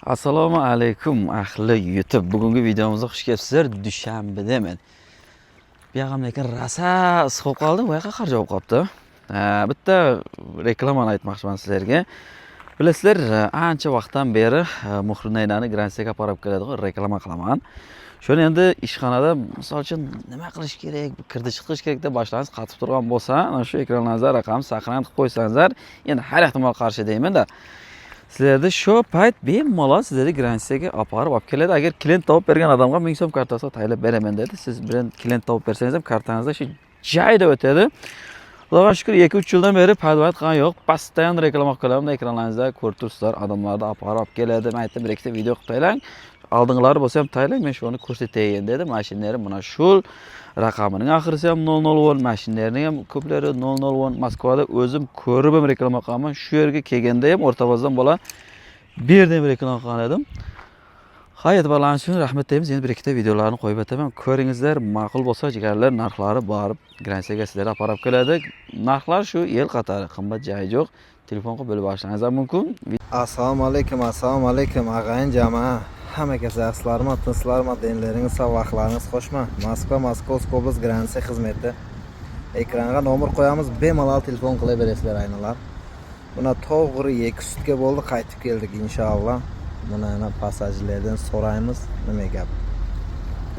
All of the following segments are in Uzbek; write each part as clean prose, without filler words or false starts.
Assalomu alaykum ahli YouTube. Bugungi videomizga xush kelibsizlar. Dushanbedaman. Bu yoqam lekin rosa issiq bo'lib qoldi. Bu yoqqa qarja bo'lib qolibdi. Bitta reklamani aytmoqchiman sizlarga. Bilasizlar, ancha vaqtdan beri Muhrineynani Gransiyaga olib borib keladigan reklama qilaman. Shuni endi ishxonada misol uchun nima qilish kerak, kirdi chiqish kerak deb boshlaringiz qatib turgan bo'lsa, ana shu ekrangizda raqamni saqlanib qo'ysanizlar, endi har ehtimol qarshi deyman-da. Sizlarda shu payt bemalol sizlarni Gransiyaga olib keladi. Agar klient topib bergan odamga 1000 so'm kartasiga taylab beraman dedi. Siz bilan klient topib bersangiz ham kartangizni shu joyda o'tadi. Xudoga shukr 2-3 yildan beri padvat qilgan yo'q. Postoyan reklama qilaman, ekranglaringizda ko'rib turibsizlar. Odamlarni olib keladi. Men aytdim, bir ikkita video qilib taylang. Oldinlari bo'lsa ham taylang, men shuni ko'rsatayin dedi. Mashinalari mana shu raqamining oxirisi ham 001, mashinalarining ham ko'plari 001. Moskvada o'zim ko'rib ham reklama qilaman. Shu yerga kelganda ham o'rtabozdan bola bir yerdan reklama qilgan edim. Hay, e'tiborlaringiz uchun rahmat deymiz. Endi bir ikkita videolarni qo'yib o'taman. Ko'ringizlar, ma'qul bo'lsa, jigarlar narxlari borib Gransiyaga sizlarga olib keladi. Narxlar shu yil qatori, qimmat joyi yo'q. Telefon qilib bilib olishingiz mumkin. Assalomu alaykum ag'ayin jamoa. Hammaga yaxshilarmi, tinchlarmi, dinlaringiz sog', vaqtlaringiz xushmi? Moskva, Moskovskiy oblast Gransiya xizmati. Ekranga nomer qo'yamiz, bemalol telefon qilaverasizlar aynalar. Buna to'g'ri 2 sutga bo'ldi, qaytib keldik inshaalloh. Buni passajirlardan so'raymiz, nima gap?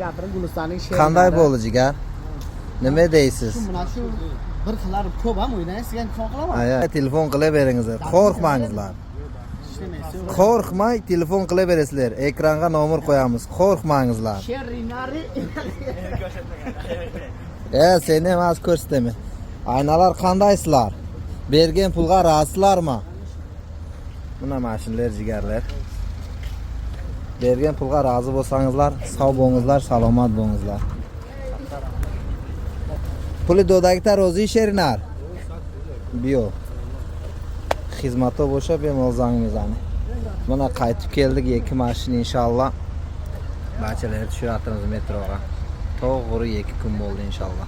Gapiring Gulistonning she'ri. Qanday bo'ldi jigar? Nima deysiz? Mana shu bir xillar ko'p ham o'ynaysiz, telefon qilaman. Telefon qilaveringizlar, qo'rqmangizlar. Qo'rqmay telefon qilaverasizlar. Ekranga nomer qo'yamiz. Qo'rqmangizlar. Sherrinari. Seni emas ko'rsataman. Aynalar qandaysizlar? Bergan pulga razisizlarmi? Buna mashinlar jigarlar. Bergan pulga rozi bo'lsangizlar, sog' bo'lingizlar, salomat bo'lingizlar. Puli dodagi tarozi sherinar. Bio. Xizmatda bo'lsa bemalol zang mezani. Mana qaytib keldik 2 mashina inshaalloh. Barchalarni tushiramiz metroga. To'g'ri 2 kun bo'ldi inshaalloh.